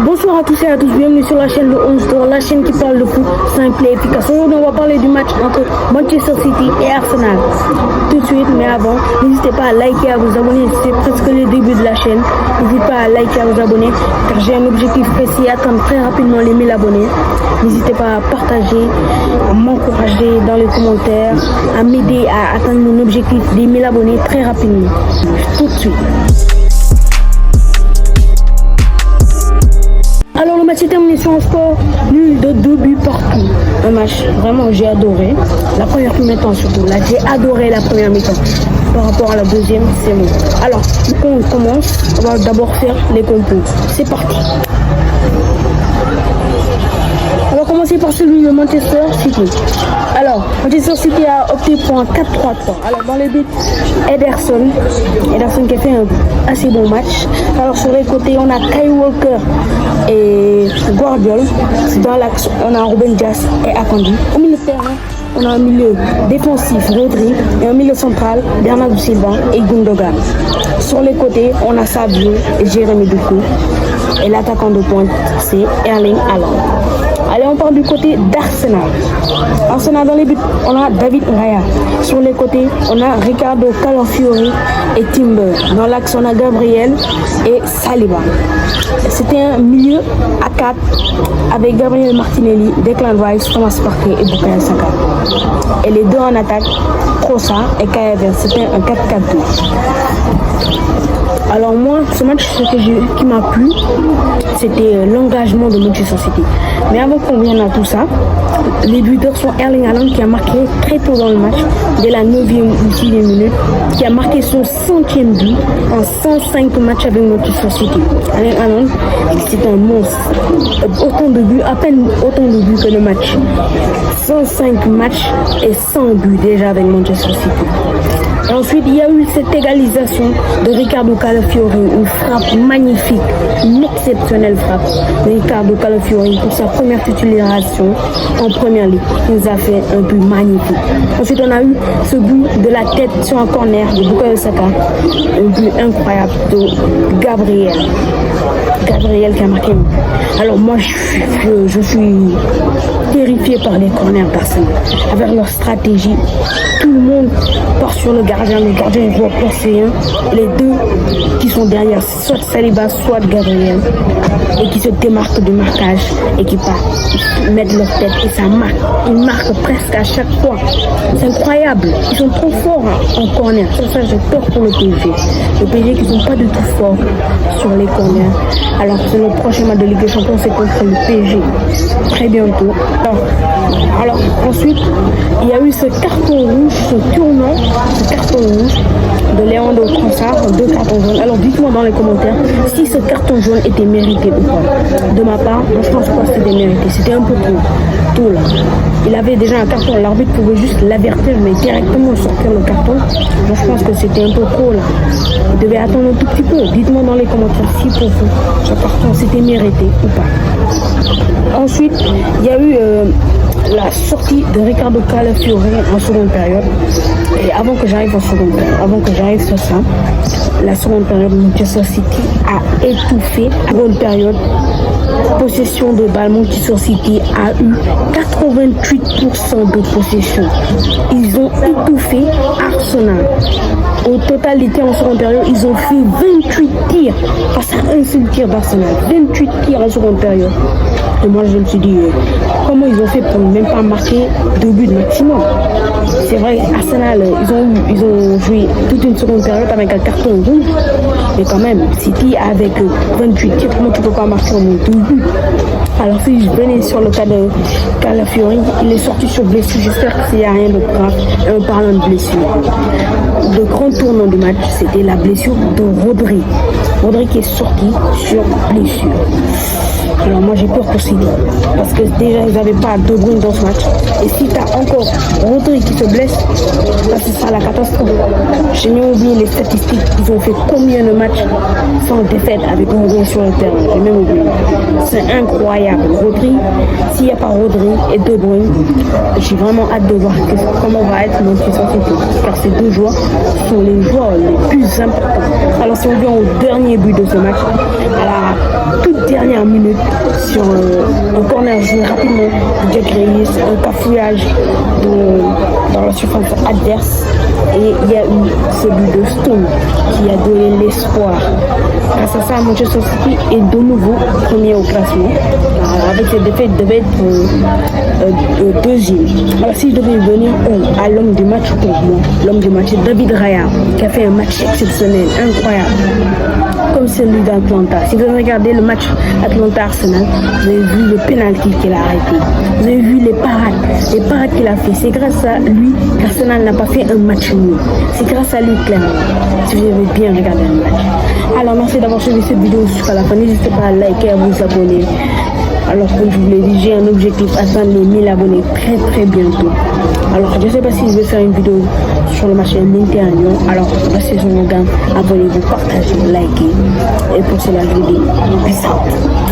Bonsoir à tous et à tous, bienvenue sur la chaîne de 11 tours, la chaîne qui parle de foot simple et efficace. Aujourd'hui, on va parler du match entre Manchester City et Arsenal. Tout de suite, mais avant, n'hésitez pas à liker et à vous abonner, c'est presque le début de la chaîne. N'hésitez pas à liker et à vous abonner, car j'ai un objectif précis, atteindre très rapidement les 1000 abonnés. N'hésitez pas à partager, à m'encourager dans les commentaires, à m'aider à atteindre mon objectif des 1000 abonnés très rapidement. Tout de suite. Alors le match est terminé sur un score nul de 2 buts partout. Un match vraiment j'ai adoré. La première mi-temps surtout. Là j'ai adoré la première mi-temps. Par rapport à la deuxième, c'est bon. Alors, on commence. On va d'abord faire les compos. C'est parti. On va commencer par celui de Manchester City. Alors, Manchester City a opté pour un 4-3-3. Alors, dans les buts, Ederson qui a fait un assez bon match. Alors, sur les côtés, on a Kyle Walker et Guardiola. Dans l'axe, on a Ruben Dias et Akanji. Au milieu de terrain, on a un milieu défensif, Rodri, et un milieu central, Bernardo Silva et Gundogan. Sur les côtés, on a Savio et Jérémy Doku. Et l'attaquant de pointe, c'est Erling Haaland. Allez, on part du côté d'Arsenal. Arsenal, dans les buts, on a David Raya. Sur les côtés, on a Ricardo Calafiori et Timber. Dans l'axe, on a Gabriel et Saliba. C'était un milieu à 4 avec Gabriel Martinelli, Declan Rice, Thomas Partey et Bukayo Saka. Et les deux en attaque, Trossard et Kai Havertz. C'était un 4-4-2. Alors moi, ce match, ce qui m'a plu, c'était l'engagement de Manchester City. Mais avant qu'on vienne à tout ça, les buteurs sont Erling Haaland qui a marqué très tôt dans le match, dès la 9e ou 10e minute, qui a marqué son 100e but en 105 matchs avec Manchester City. Erling Haaland, c'est un monstre. Autant de buts, à peine autant de buts que le match. 105 matchs et 100 buts déjà avec Manchester City. Et ensuite, il y a eu cette égalisation de Ricardo Calafiori, une frappe magnifique, une exceptionnelle frappe de Ricardo Calafiori pour sa première titularisation en première ligue. Il nous a fait un but magnifique. Ensuite, on a eu ce but de la tête sur un corner de Bukayo Saka, un but incroyable de Gabriel qui a marqué. Alors moi, je suis terrifié par les corners d'Arsenal. Avec leur stratégie, tout le monde part sur le gardien doit placer un. Les deux qui sont derrière, soit Saliba, soit Gabriel, et qui se démarquent du marquage et qui mettent leur tête et ça marque. Ils marquent presque à chaque fois. C'est incroyable. Ils sont trop forts en corner. Sur ça, j'ai peur pour le PSG. Le PSG qui ne sont pas du tout forts sur les corners. Alors c'est le prochain match de Ligue des Champions, c'est contre le PSG. Très bientôt. Alors ensuite, il y a eu ce carton rouge, ce tournant, ce carton rouge de Leandro Trossard, 2 cartons jaunes. Alors dites-moi dans les commentaires si ce carton jaune était mérité ou pas. De ma part, moi, je pense pas que c'était mérité. C'était un peu tôt là. Il avait déjà un carton, l'arbitre pouvait juste l'avertir, mais directement sortir le carton. Moi, je pense que c'était un peu trop là. Il devait attendre un tout petit peu. Dites-moi dans les commentaires si pour vous, ce carton c'était mérité ou pas. Ensuite, il y a eu la sortie de Ricardo Calafiori en seconde période. Et avant que j'arrive sur ça, la seconde période, Manchester City a étouffé. Seconde période, possession de balle, Manchester City a eu 88% de possession. Ils ont étouffé Arsenal. Au totalité en seconde période, ils ont fait 28 tirs face à un seul tir d'Arsenal. 28 tirs en seconde période. Et moi je me suis dit, comment ils ont fait pour ne même pas marquer 2 buts maximum? C'est vrai, Arsenal, ils ont joué toute une seconde période avec un carton rouge. Mais quand même, City avec 28 tirs, comment tu peux pas marquer au moins 2 buts? Alors si je venais sur le cas de Calafiori, il est sorti sur blessure. J'espère qu'il n'y a rien de grave. En parlant de blessure, le grand tournant du match, c'était la blessure de Rodri. Rodri qui est sorti sur blessure. Alors moi j'ai peur pour City, parce que déjà ils n'avaient pas De Bruyne dans ce match. Et si tu as encore Rodri qui se blesse, là ce sera la catastrophe. J'ai même oublié les statistiques, ils ont fait combien de matchs sans défaite avec Rodri sur le terrain. J'ai même oublié. C'est incroyable. Rodri, s'il n'y a pas Rodri et De Bruyne, j'ai vraiment hâte de voir comment va être Manchester City, car ces deux joueurs sont les joueurs les plus importants. Alors si on vient au dernier but de ce match, à la toute dernière minute, sur un corner joué rapidement de Jack Grealish, un cafouillage dans la surface adverse. Et il y a eu ce but de Stone qui a donné l'espoir. Grâce à ça, Manchester City est de nouveau premier au classement. Avec cette défaite, il devait être deuxième. Alors si je devais venir à l'homme du match pour moi, l'homme du match c'est David Raya qui a fait un match exceptionnel, incroyable, comme celui d'Atlanta. Si vous avez regardé le match Atlanta-Arsenal, vous avez vu le penalty qu'il a arrêté. Vous avez vu les parades qu'il a fait. C'est grâce à lui qu'Arsenal n'a pas fait un match nul. C'est grâce à lui, clairement, si vous avez bien regardé le match. Alors merci d'avoir suivi cette vidéo jusqu'à la fin. N'hésitez pas à liker et à vous abonner. Alors comme je vous l'ai dit, j'ai un objectif à atteindre les 1000 abonnés très bientôt. Alors je ne sais pas si je vais faire une vidéo sur le match Inter à Lyon. Alors restez sur mon gamme, abonnez-vous, partagez, likez. Et pour cela je vous dis peace out.